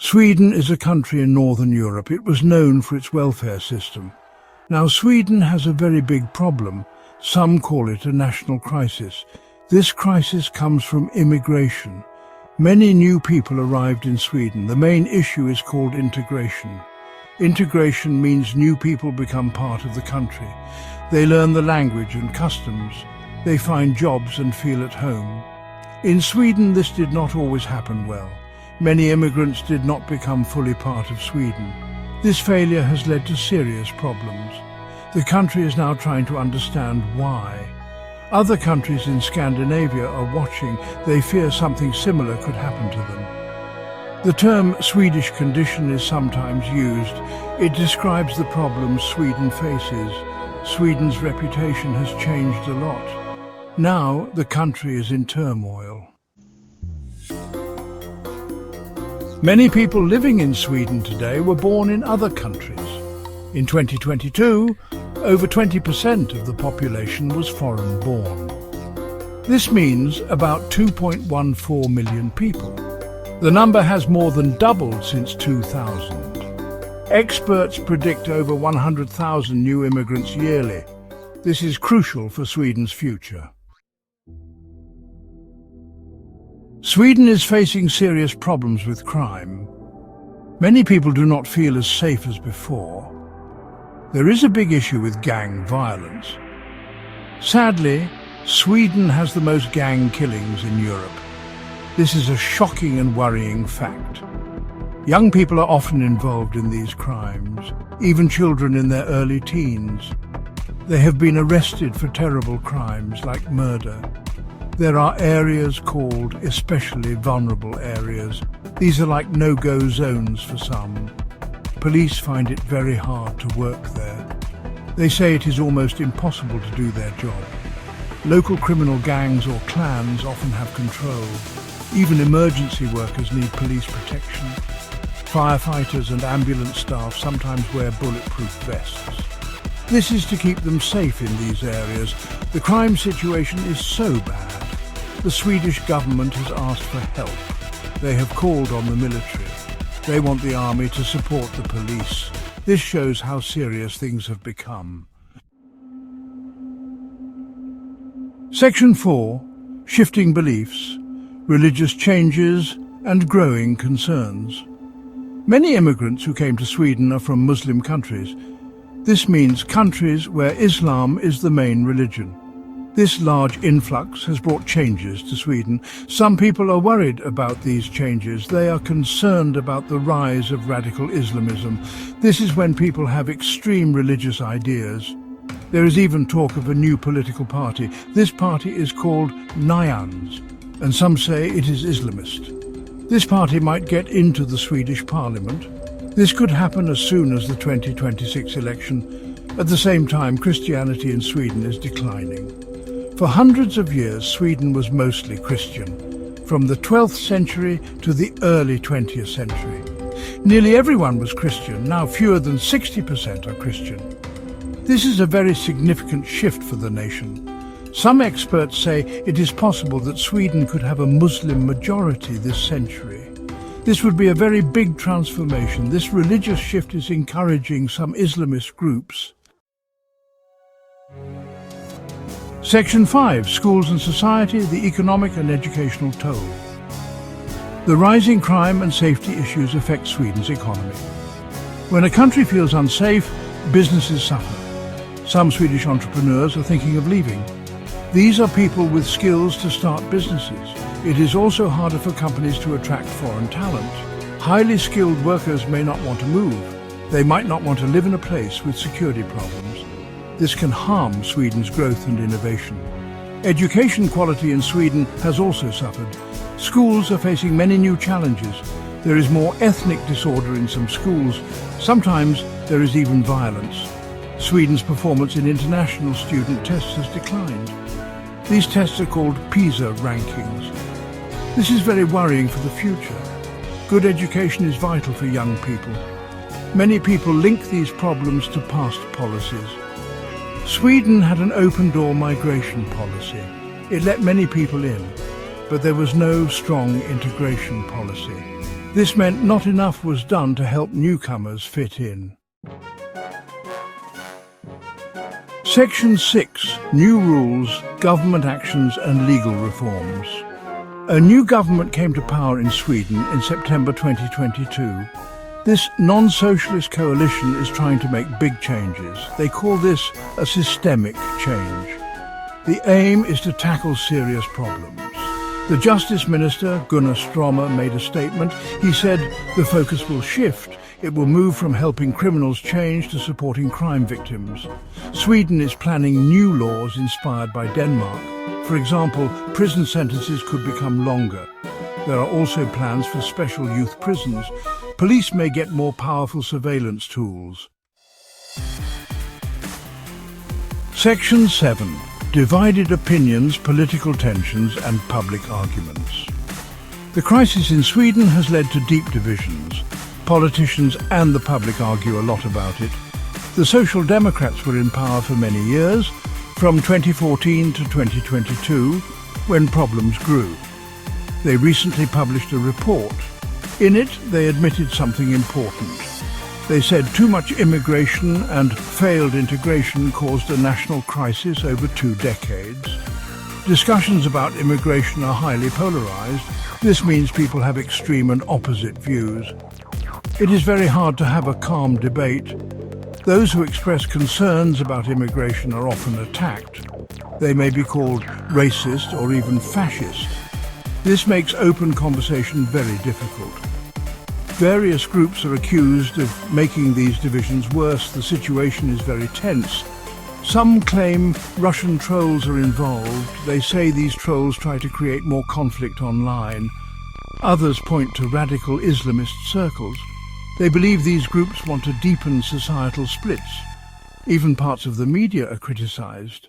Sweden is a country in Northern Europe. It was known for its welfare system. Now Sweden has a very big problem. Some call it a national crisis. This crisis comes from immigration. Many new people arrived in Sweden. The main issue is called integration. Integration means new people become part of the country. They learn the language and customs. They find jobs and feel at home. In Sweden, this did not always happen well. Many immigrants did not become fully part of Sweden. This failure has led to serious problems. The country is now trying to understand why. Other countries in Scandinavia are watching. They fear something similar could happen to them. The term Swedish condition is sometimes used. It describes the problems Sweden faces. Sweden's reputation has changed a lot. Now the country is in turmoil. Many people living in Sweden today were born in other countries. In 2022, over 20% of the population was foreign-born. This means about 2.14 million people. The number has more than doubled since 2000. Experts predict over 100,000 new immigrants yearly. This is crucial for Sweden's future. Sweden is facing serious problems with crime. Many people do not feel as safe as before. There is a big issue with gang violence. Sadly, Sweden has the most gang killings in Europe. This is a shocking and worrying fact. Young people are often involved in these crimes, even children in their early teens. They have been arrested for terrible crimes like murder. There are areas called especially vulnerable areas. These are like no-go zones for some. Police find it very hard to work there. They say it is almost impossible to do their job. Local criminal gangs or clans often have control. Even emergency workers need police protection. Firefighters and ambulance staff sometimes wear bulletproof vests. This is to keep them safe in these areas. The crime situation is so bad. The Swedish government has asked for help. They have called on the military. They want the army to support the police. This shows how serious things have become. Section 4. Shifting beliefs, religious changes and growing concerns. Many immigrants who came to Sweden are from Muslim countries. This means countries where Islam is the main religion. This large influx has brought changes to Sweden. Some people are worried about these changes. They are concerned about the rise of radical Islamism. This is when people have extreme religious ideas. There is even talk of a new political party. This party is called Nyans, and some say it is Islamist. This party might get into the Swedish parliament. This could happen as soon as the 2026 election. At the same time, Christianity in Sweden is declining. For hundreds of years, Sweden was mostly Christian, from the 12th century to the early 20th century. Nearly everyone was Christian. Now fewer than 60% are Christian. This is a very significant shift for the nation. Some experts say it is possible that Sweden could have a Muslim majority this century. This would be a very big transformation. This religious shift is encouraging some Islamist groups. Section 5. Schools and Society, the Economic and Educational Toll. The rising crime and safety issues affect Sweden's economy. When a country feels unsafe, businesses suffer. Some Swedish entrepreneurs are thinking of leaving. These are people with skills to start businesses. It is also harder for companies to attract foreign talent. Highly skilled workers may not want to move. They might not want to live in a place with security problems. This can harm Sweden's growth and innovation. Education quality in Sweden has also suffered. Schools are facing many new challenges. There is more ethnic disorder in some schools. Sometimes there is even violence. Sweden's performance in international student tests has declined. These tests are called PISA rankings. This is very worrying for the future. Good education is vital for young people. Many people link these problems to past policies. Sweden had an open-door migration policy. It let many people in, but there was no strong integration policy. This meant not enough was done to help newcomers fit in. Section 6. New rules, government actions and legal reforms. A new government came to power in Sweden in September 2022. This non-socialist coalition is trying to make big changes. They call this a systemic change. The aim is to tackle serious problems. The Justice Minister, Gunnar Strömmer, made a statement. He said the focus will shift. It will move from helping criminals change to supporting crime victims. Sweden is planning new laws inspired by Denmark. For example, prison sentences could become longer. There are also plans for special youth prisons. Police may get more powerful surveillance tools. Section 7. Divided opinions, political tensions and public arguments. The crisis in Sweden has led to deep divisions. Politicians and the public argue a lot about it. The Social Democrats were in power for many years, from 2014 to 2022, when problems grew. They recently published a report. In it, they admitted something important. They said too much immigration and failed integration caused a national crisis over 2 decades. Discussions about immigration are highly polarized. This means people have extreme and opposite views. It is very hard to have a calm debate. Those who express concerns about immigration are often attacked. They may be called racist or even fascist. This makes open conversation very difficult. Various groups are accused of making these divisions worse. The situation is very tense. Some claim Russian trolls are involved. They say these trolls try to create more conflict online. Others point to radical Islamist circles. They believe these groups want to deepen societal splits. Even parts of the media are criticized.